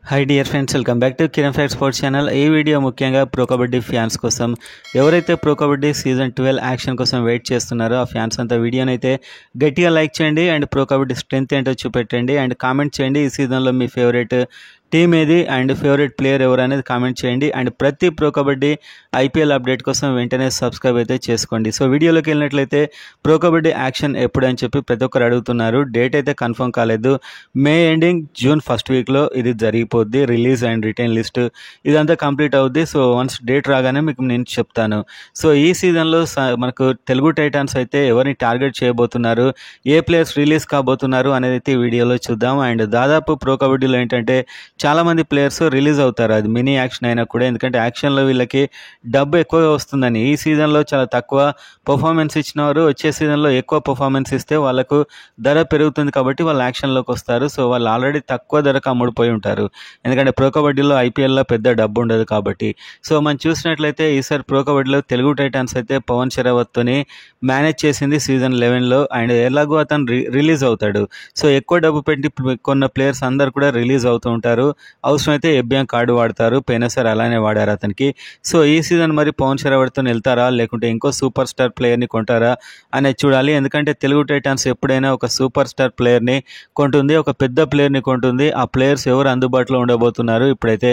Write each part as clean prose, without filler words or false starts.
Hi dear friends, welcome back to Kiran fact sports channel. ఈ video ముఖ్యంగా pro kabaddi fans కోసం. ఎవరైతే ప్రో కబడ్డీ సీజన్ 12 యాక్షన్ కోసం వెయిట్ చేస్తున్నారో ఆ ఫ్యాన్స్ అంతా వీడియోని అయితే గట్టిగా లైక్ చేయండి అండ్ ప్రో కబడ్డీ స్ట్రెంత్ ఏంటో చూపెట్టండి అండ్ కామెంట్ చేయండి ఈ సీజన్లో మీ ఫేవరెట్ టీమ్ ఏది అండ్ ఫేవరెట్ ప్లేయర్ ఎవరు అనేది కామెంట్ చేయండి. అండ్ ప్రతి ప్రో కబడ్డీ ఐపీఎల్ అప్డేట్ కోసం వెంటనే సబ్స్క్రైబ్ అయితే చేసుకోండి. సో వీడియోలోకి వెళ్ళినట్లయితే ప్రో కబడ్డీ యాక్షన్ ఎప్పుడు అని చెప్పి ప్రతి ఒక్కరు అడుగుతున్నారు. డేట్ అయితే కన్ఫర్మ్ కాలేదు. మే ఎండింగ్ జూన్ ఫస్ట్ వీక్లో ఇది జరిగిపోద్ది. రిలీజ్ అండ్ రిటైన్ లిస్ట్ ఇదంతా కంప్లీట్ అవుద్ది. సో వన్స్ డేట్ రాగానే మీకు నేను చెప్తాను. సో ఈ సీజన్లో మనకు తెలుగు టైటాన్స్ అయితే ఎవరిని టార్గెట్ చేయబోతున్నారు, ఏ ప్లేయర్స్ రిలీజ్ కాబోతున్నారు అనేది అయితే ఈ వీడియోలో చూద్దాం. అండ్ దాదాపు ప్రో కబడ్డీలో ఏంటంటే చాలామంది ప్లేయర్స్ రిలీజ్ అవుతారు, అది మినీ యాక్షన్ అయినా కూడా. ఎందుకంటే యాక్షన్లో వీళ్ళకి డబ్బు ఎక్కువగా వస్తుందని. ఈ సీజన్లో చాలా తక్కువ పర్ఫార్మెన్స్ ఇచ్చిన వారు వచ్చే సీజన్లో ఎక్కువ పర్ఫార్మెన్స్ ఇస్తే వాళ్ళకు ధర పెరుగుతుంది కాబట్టి వాళ్ళు యాక్షన్లోకి వస్తారు. సో వాళ్ళు ఆల్రెడీ తక్కువ ధరకు అమ్ముడుపోయి ఉంటారు, ఎందుకంటే ప్రో కబడ్డీలో ఐపీఎల్లో పెద్ద డబ్బు ఉండదు కాబట్టి. సో మనం చూసినట్లయితే ఈసారి ప్రో కబడ్డీలో తెలుగు టైటాన్స్ అయితే పవన్ షరావత్తోని మేనేజ్ చేసింది సీజన్ 11లో. అండ్ ఎలాగో అతను రిలీజ్ అవుతాడు. సో ఎక్కువ డబ్బు పెట్టి కొన్న ప్లేయర్స్ అందరు కూడా రిలీజ్ అవుతూ ఉంటారు. అవసరమైతే ఎఫ్బిఎం కార్డు వాడతారు. పోయినసారి అలానే వాడారు అతనికి. సో ఈ సీజన్ మరి పవన్ షరావత్తో వెళ్తారా లేకుంటే ఇంకో సూపర్ స్టార్ ప్లేయర్ని కొంటారా అనేది చూడాలి. ఎందుకంటే తెలుగు టైటాన్స్ ఎప్పుడైనా ఒక సూపర్ స్టార్ ప్లేయర్ని కొంటుంది, ఒక పెద్ద ప్లేయర్ని కొంటుంది. ఆ ప్లేయర్స్ ఎవరు అందుబాటులో ఉండబోతున్నారు ఇప్పుడైతే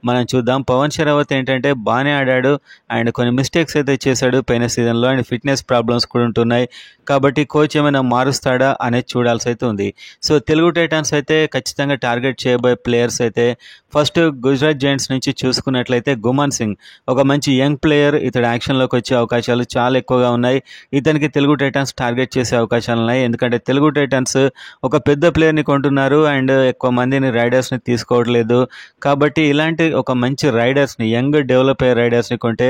మనం చూద్దాం. పవన్ షరావత్ ఏంటంటే బాగానే ఆడాడు అండ్ కొన్ని మిస్టేక్స్ అయితే చేశాడు పోయిన సీజన్లో. అండ్ ఫిట్నెస్ ప్రాబ్లమ్స్ కూడా ఉంటున్నాయి కాబట్టి కోచ్ ఏమైనా మారుస్తాడా అనేది చూడాల్సి అయితే ఉంది. సో తెలుగు టైటాన్స్ అయితే ఖచ్చితంగా టార్గెట్ చేయబోయే ప్లేయర్స్ అయితే ఫస్ట్ గుజరాత్ జైంట్స్ నుంచి చూసుకున్నట్లయితే గుమాన్ సింగ్ ఒక మంచి యంగ్ ప్లేయర్. ఇతడు యాక్షన్లోకి వచ్చే అవకాశాలు చాలా ఎక్కువగా ఉన్నాయి. ఇతనికి తెలుగు టైటాన్స్ టార్గెట్ చేసే అవకాశాలు ఉన్నాయి. ఎందుకంటే తెలుగు టైటాన్స్ ఒక పెద్ద ప్లేయర్ని కొంటున్నారు అండ్ ఎక్కువ మందిని రైడర్స్ని తీసుకోవట్లేదు. కాబట్టి ఇలాంటి ఒక మంచి రైడర్స్ని, యంగ్ డెవలప్ అయ్యే రైడర్స్ని కొంటే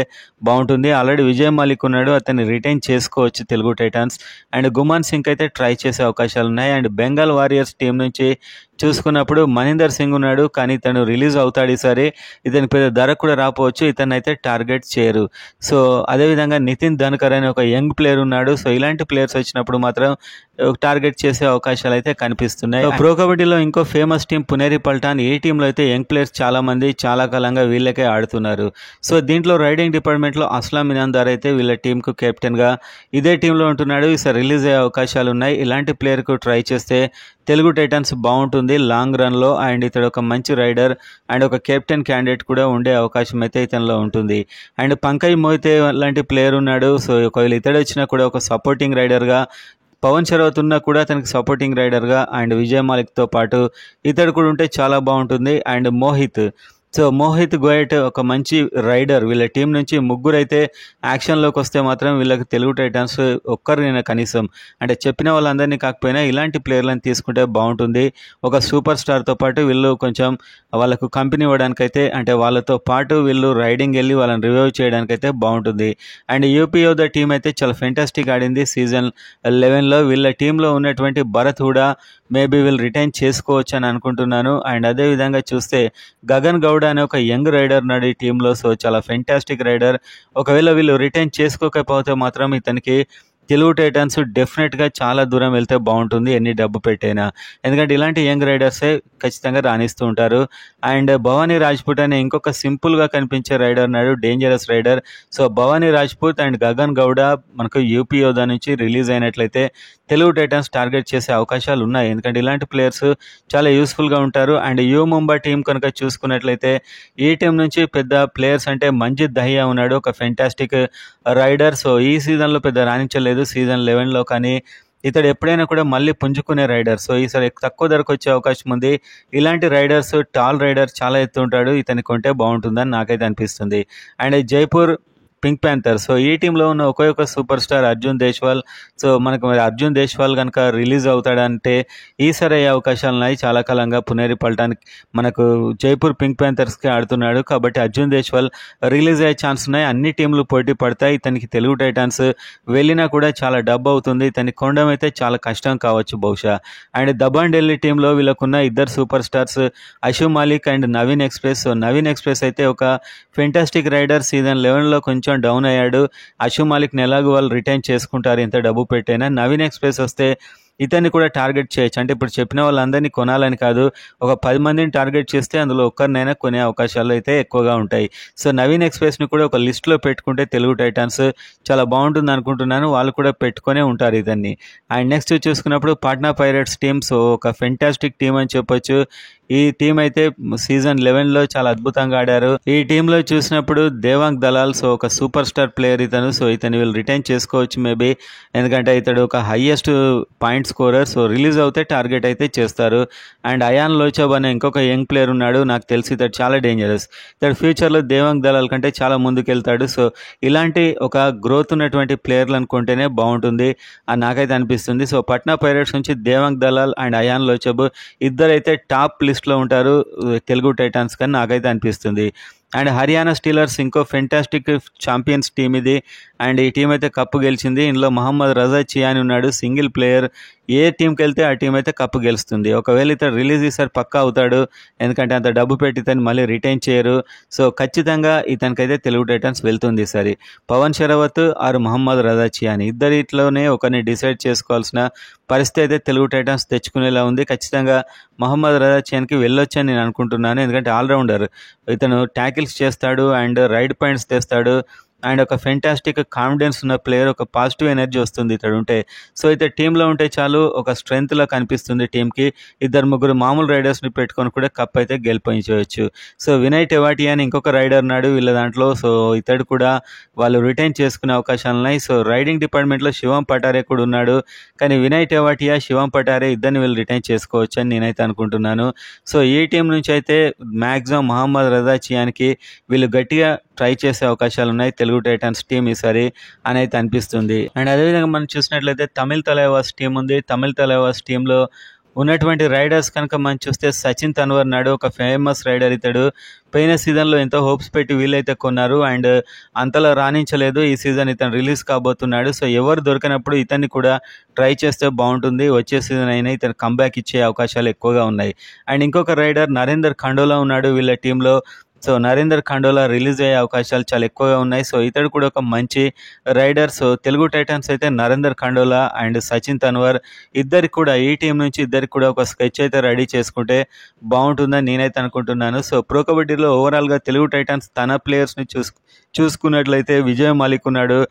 బాగుంటుంది. ఆల్రెడీ విజయ్ మాలిక్ ఉన్నాడు, అతన్ని రిటైన్ చేసుకోవచ్చు తెలుగు టైటాన్స్. అండ్ గుమాన్ సింగ్ అయితే ట్రై చేసే అవకాశాలు ఉన్నాయి. అండ్ బెంగాల్ వారియర్స్ టీం నుంచి చూసుకున్నప్పుడు మనిందర్ సింగ్ ఉన్నాడు, కానీ ఇతను రిలీజ్ అవుతాడు ఈసారి. ఇతనికి పెద్ద ధర కూడా రాపోవచ్చు, ఇతను అయితే టార్గెట్ చేయరు. సో అదేవిధంగా నితిన్ ధన్కర్ అనే ఒక యంగ్ ప్లేయర్ ఉన్నాడు. సో ఇలాంటి ప్లేయర్స్ వచ్చినప్పుడు మాత్రం టార్గెట్ చేసే అవకాశాలు అయితే కనిపిస్తున్నాయి. ప్రో కబడ్డీలో ఇంకో ఫేమస్ టీం పునేరి పల్టాన్. ఈ టీంలో అయితే యంగ్ ప్లేయర్స్ చాలా మంది చాలా కాలంగా వీళ్ళకే ఆడుతున్నారు. సో దీంట్లో రైడింగ్ డిపార్ట్మెంట్లో అస్లాం ఇనాందార్ అయితే వీళ్ళ టీంకు కెప్టెన్గా ఇదే టీంలో ఉంటున్నాడు. ఈసారి రిలీజ్ అయ్యే అవకాశాలు ఉన్నాయి. ఇలాంటి ప్లేయర్కు ట్రై చేస్తే తెలుగు టైటాన్స్ బాగుంటుంది లాంగ్ రన్లో. అండ్ ఇతడు ఒక మంచి రైడర్ అండ్ ఒక కెప్టెన్ క్యాండిడేట్ కూడా ఉండే అవకాశం అయితే ఇతనిలో ఉంటుంది. అండ్ పంకజ్ మోహితే లాంటి ప్లేయర్ ఉన్నాడు. సో ఒకవేళ ఇతడు వచ్చినా కూడా ఒక సపోర్టింగ్ రైడర్గా, పవన్ షరావత్ ఉన్నా కూడా అతనికి సపోర్టింగ్ రైడర్గా అండ్ విజయ్ మాలిక్తో పాటు ఇతడు కూడా ఉంటే చాలా బాగుంటుంది. అండ్ మోహిత్ గోయట్ ఒక మంచి రైడర్. వీళ్ళ టీం నుంచి ముగ్గురు అయితే యాక్షన్లోకి వస్తే మాత్రం వీళ్ళకి తెలుగు టైటాన్స్ ఒక్కరినైనా కనీసం, అంటే చెప్పిన వాళ్ళందరినీ కాకపోయినా ఇలాంటి ప్లేయర్లను తీసుకుంటే బాగుంటుంది. ఒక సూపర్ స్టార్తో పాటు వీళ్ళు కొంచెం వాళ్ళకు కంపెనీ ఇవ్వడానికైతే, అంటే వాళ్ళతో పాటు వీళ్ళు రైడింగ్ వెళ్ళి వాళ్ళని రివైవ్ చేయడానికైతే బాగుంటుంది. అండ్ యూపీ యోధా టీం అయితే చాలా ఫెంటాస్టిక్ ఆడింది సీజన్ 11లో. వీళ్ళ టీంలో ఉన్నటువంటి భరత్ హుడా మేబీ వీళ్ళు రిటైన్ చేసుకోవచ్చు అని అనుకుంటున్నాను. అండ్ అదేవిధంగా చూస్తే గగన్ గౌడ్ అనే ఒక యంగ్ రైడర్ ఉన్నాడు ఈ టీంలో. సో చాలా ఫెంటాస్టిక్ రైడర్. ఒకవేళ వీళ్ళు రిటైన్ చేసుకోకపోతే మాత్రం ఇతనికి తెలుగు టైటాన్స్ డెఫినెట్గా చాలా దూరం వెళ్తే బాగుంటుంది, ఎన్ని డబ్బు పెట్టైనా. ఎందుకంటే ఇలాంటి యంగ్ రైడర్సే ఖచ్చితంగా రాణిస్తూ ఉంటారు. అండ్ భవానీ రాజ్పూట్ అనే ఇంకొక సింపుల్గా కనిపించే రైడర్ ఉన్నాడు, dangerous rider. So Bhavani Rajput and Gagan Gowda మనకు యూపీ యోధా నుంచి రిలీజ్ అయినట్లయితే తెలుగు టైటాన్స్ టార్గెట్ చేసే అవకాశాలు ఉన్నాయి. ఎందుకంటే ఇలాంటి ప్లేయర్స్ చాలా యూస్ఫుల్గా ఉంటారు. అండ్ యూ ముంబై టీం కనుక చూసుకున్నట్లయితే ఈ టీం నుంచి పెద్ద ప్లేయర్స్ అంటే మంజిత్ దహియా ఉన్నాడు, ఒక ఫెంటాస్టిక్ రైడర్. సో ఈ సీజన్లో పెద్ద రాణించలేదు సీజన్ 11లో, కానీ ఇతడు ఎప్పుడైనా కూడా మళ్ళీ పుంజుకునే రైడర్. సో ఈసారి తక్కువ ధరకు వచ్చే అవకాశం ఉంది. ఇలాంటి రైడర్స్, టాల్ రైడర్ చాలా ఎత్తు ఉంటాడు, ఇతని కొంటే బాగుంటుందని నాకైతే అనిపిస్తుంది. And Jaipur pink panther. So ఈ టీంలో ఉన్న ఒకే super star Arjun Deshwal. So మనకు మరి అర్జున్ దేశ్వాల్ కనుక రిలీజ్ అవుతాడంటే ఈసారి అయ్యే అవకాశాలు ఉన్నాయి. చాలా కాలంగా పునేరి పల్టాన్ మనకు జైపూర్ పింక్ ప్యాంథర్స్కి ఆడుతున్నాడు కాబట్టి అర్జున్ దేశ్వాల్ రిలీజ్ అయ్యే ఛాన్స్ ఉన్నాయి. అన్ని టీంలు పోటీ పడతాయి. ఇతనికి తెలుగు టైటాన్స్ వెళ్ళినా కూడా చాలా డబ్బు అవుతుంది. ఇతనికి కొనడం అయితే చాలా కష్టం కావచ్చు బహుశా. అండ్ దబాన్ ఢిల్లీ టీంలో వీళ్ళకున్న ఇద్దరు super stars Ashu Malik and Naveen express. So Naveen express అయితే ఒక ఫెంటాస్టిక్ రైడర్. సీజన్ 11లో కొంచెం డౌన్ అయ్యాడు. అషు మాలిక్ని ఎలాగో వాళ్ళు రిటైన్ చేసుకుంటారు ఎంత డబ్బు పెట్టైనా. నవీన్ ఎక్స్ప్రెస్ వస్తే ఇతన్ని కూడా టార్గెట్ చేయొచ్చు. అంటే ఇప్పుడు చెప్పిన వాళ్ళందరినీ కొనాలని కాదు. ఒక 10 మందిని టార్గెట్ చేస్తే అందులో ఒక్కరినైనా కొనే అవకాశాలు అయితే ఎక్కువగా ఉంటాయి. సో, నవీన్ ఎక్స్‌ప్రెస్‌ని కూడా ఒక లిస్ట్‌లో పెట్టుకుంటే తెలుగు టైటాన్స్ చాలా బావుంటుంది అనుకుంటున్నాను. వాళ్ళు కూడా పెట్టుకొనే ఉంటారు ఇతన్ని. అండ్ నెక్స్ట్ చూసుకున్నప్పుడు పాట్నా పైరేట్స్ టీమ్. సో, ఒక ఫెంటాస్టిక్ టీమ్ అని చెప్పొచ్చు. ఈ టీం అయితే సీజన్ 11లో చాలా అద్భుతంగా ఆడారు. ఈ టీంలో చూసినప్పుడు దేవాంగ్ దలాల్ సో ఒక సూపర్ స్టార్ ప్లేయర్ ఇతను. సో ఇతను వీళ్ళు రిటైన్ చేసుకోవచ్చు మేబీ. ఎందుకంటే ఇతడు ఒక highest point scorer. So release అవుతే టార్గెట్ అయితే చేస్తారు. అండ్ అయాన్ లోచబ్ అనే ఇంకొక యంగ్ ప్లేయర్ ఉన్నాడు. నాకు తెలిసి ఇతడు చాలా డేంజరస్. ఇతడు ఫ్యూచర్లో దేవాంగ్ దలాల్ కంటే చాలా ముందుకెళ్తాడు. సో ఇలాంటి ఒక గ్రోత్ ఉన్నటువంటి ప్లేయర్లు అనుకుంటేనే బాగుంటుంది అని నాకైతే అనిపిస్తుంది. సో పట్నా పైరేట్స్ నుంచి దేవాంగ్ దలాల్ అండ్ అయాన్ లోచబ్ ఇద్దరైతే టాప్ లిస్ట్లో ఉంటారు తెలుగు టైటాన్స్ కానీ నాకైతే అనిపిస్తుంది. అండ్ హర్యానా స్టీలర్స్ ఇంకో ఫెంటాస్టిక్ ఛాంపియన్స్ టీం ఇది. అండ్ ఈ టీం అయితే కప్పు గెలిచింది. ఇందులో మహమ్మద్ రజా చియాని ఉన్నాడు, సింగిల్ ప్లేయర్. ఏ టీంకి వెళ్తే ఆ టీం అయితే కప్పు గెలుస్తుంది. ఒకవేళ ఇతను రిలీజ్ ఈసారి పక్కా అవుతాడు, ఎందుకంటే అంత డబ్బు పెట్టి ఇతను మళ్ళీ రిటైన్ చేయరు. సో ఖచ్చితంగా ఇతనికైతే తెలుగు టైటాన్స్ వెళ్తుంది ఈసారి. పవన్ షరావత్ ఆర్ మహమ్మద్ రజా చియాని ఇద్దరిట్లోనే ఒకరిని డిసైడ్ చేసుకోవాల్సిన పరిస్థితి అయితే తెలుగు టైటాన్స్ తెచ్చుకునేలా ఉంది. ఖచ్చితంగా మహమ్మద్ రజా చియాన్కి వెళ్ళొచ్చని నేను అనుకుంటున్నాను. ఎందుకంటే ఆల్రౌండర్, ఇతను ట్యాకిల్స్ చేస్తాడు అండ్ రైడ్ పాయింట్స్ తెస్తాడు అండ్ ఒక ఫెంటాస్టిక్ కాన్ఫిడెన్స్ ఉన్న ప్లేయర్. ఒక పాజిటివ్ ఎనర్జీ వస్తుంది ఇతడు ఉంటే. సో ఇతడు టీంలో ఉంటే చాలు ఒక స్ట్రెంగ్త్లా కనిపిస్తుంది టీంకి. ఇద్దరు ముగ్గురు మామూలు రైడర్స్ని పెట్టుకొని కూడా కప్ అయితే గెలిపించవచ్చు. సో వినయ్ టెవాటియా అని ఇంకొక రైడర్ ఉన్నాడు వీళ్ళ దాంట్లో. సో ఇతడు కూడా వాళ్ళు రిటైన్ చేసుకునే అవకాశాలు ఉన్నాయి. సో రైడింగ్ డిపార్ట్మెంట్లో శివం పటారే కూడా ఉన్నాడు. కానీ వినయ్ టెవాటియా, శివం పటారే ఇద్దరిని వీళ్ళు రిటైన్ చేసుకోవచ్చు అని నేనైతే అనుకుంటున్నాను. సో ఈ టీం నుంచి అయితే మ్యాక్సిమం మహమ్మద్ రజా చియాన్కి వీళ్ళు గట్టిగా ట్రై చేసే అవకాశాలు ఉన్నాయి తెలుగు టైటాన్స్ టీం ఈసారి అని అయితే అనిపిస్తుంది. అండ్ అదేవిధంగా మనం చూసినట్లయితే తమిళ్ తలైవాస్ టీం ఉంది. తమిళ్ తలైవాస్ టీంలో ఉన్నటువంటి రైడర్స్ కనుక మనం చూస్తే సచిన్ తన్వర్ నాడు ఒక ఫేమస్ రైడర్ ఇతడు. పోయిన సీజన్లో ఎంతో హోప్స్ పెట్టి వీళ్ళైతే కొన్నారు అండ్ అంతలా రాణించలేదు. ఈ సీజన్ ఇతను రిలీజ్ కాబోతున్నాడు. సో ఎవరు దొరికినప్పుడు ఇతన్ని కూడా ట్రై చేస్తే బాగుంటుంది. వచ్చే సీజన్ అయినా ఇతను కంబ్యాక్ ఇచ్చే అవకాశాలు ఎక్కువగా ఉన్నాయి. అండ్ ఇంకొక రైడర్ నరేందర్ ఖండోలా ఉన్నాడు వీళ్ళ టీంలో. సో నరేందర్ ఖండోలా రిలీజ్ అయ్యే అవకాశాలు చాలా ఎక్కువగా ఉన్నాయి. సో ఇతడు కూడా ఒక మంచి రైడర్. సో తెలుగు టైటాన్స్ అయితే నరేందర్ ఖండోలా అండ్ సచిన్ తన్వర్ ఇద్దరికి కూడా ఈ టీం నుంచి ఇద్దరికి కూడా ఒక స్కెచ్ అయితే రెడీ చేసుకుంటే బాగుంటుందని నేనైతే అనుకుంటున్నాను. సో ప్రో కబడ్డీలో ఓవరాల్గా తెలుగు టైటాన్స్ తన ప్లేయర్స్ని చూసుకున్నట్లయితే విజయ్ మాలిక్ ఉన్నాడు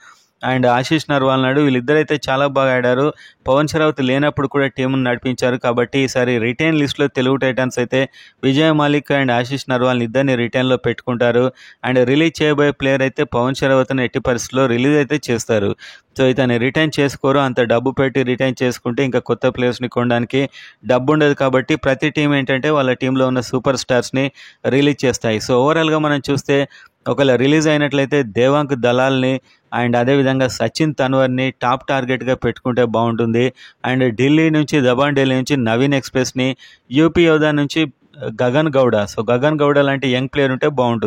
అండ్ ఆశీష్ నర్వాల్ నాడు. వీళ్ళిద్దరైతే చాలా బాగా ఆడారు. పవన్ షరావత్ లేనప్పుడు కూడా టీంను నడిపించారు. కాబట్టి ఈసారి రిటైన్ లిస్ట్లో తెలుగు టైటాన్స్ అయితే విజయ్ మాలిక్ అండ్ ఆశీష్ నర్వాల్ని ఇద్దరిని రిటైన్లో పెట్టుకుంటారు. అండ్ రిలీజ్ చేయబోయే ప్లేయర్ అయితే పవన్ షరావత్ని ఎట్టి పరిస్థితుల్లో రిలీజ్ అయితే చేస్తారు. సో ఇతన్ని రిటైన్ చేసుకోరు. అంత డబ్బు పెట్టి రిటైన్ చేసుకుంటే ఇంకా కొత్త ప్లేయర్స్ని కొనడానికి డబ్బు ఉండదు. కాబట్టి ప్రతి టీం ఏంటంటే వాళ్ళ టీంలో ఉన్న సూపర్ స్టార్స్ని రిలీజ్ చేస్తాయి. సో ఓవరాల్గా మనం చూస్తే ఒకవేళ రిలీజ్ అయినట్లయితే దేవాంగ్ దలాల్ని అండ్ అదేవిధంగా సచిన్ తన్వర్ని టాప్ టార్గెట్గా పెట్టుకుంటే బాగుంటుంది. అండ్ ఢిల్లీ నుంచి దబాన్ ఢిల్లీ నుంచి నవీన్ ఎక్స్ప్రెస్ని, యూపీ యోధా నుంచి గగన్ గౌడ. సో గగన్ గౌడ లాంటి యంగ్ ప్లేయర్ ఉంటే బాగుంటుంది.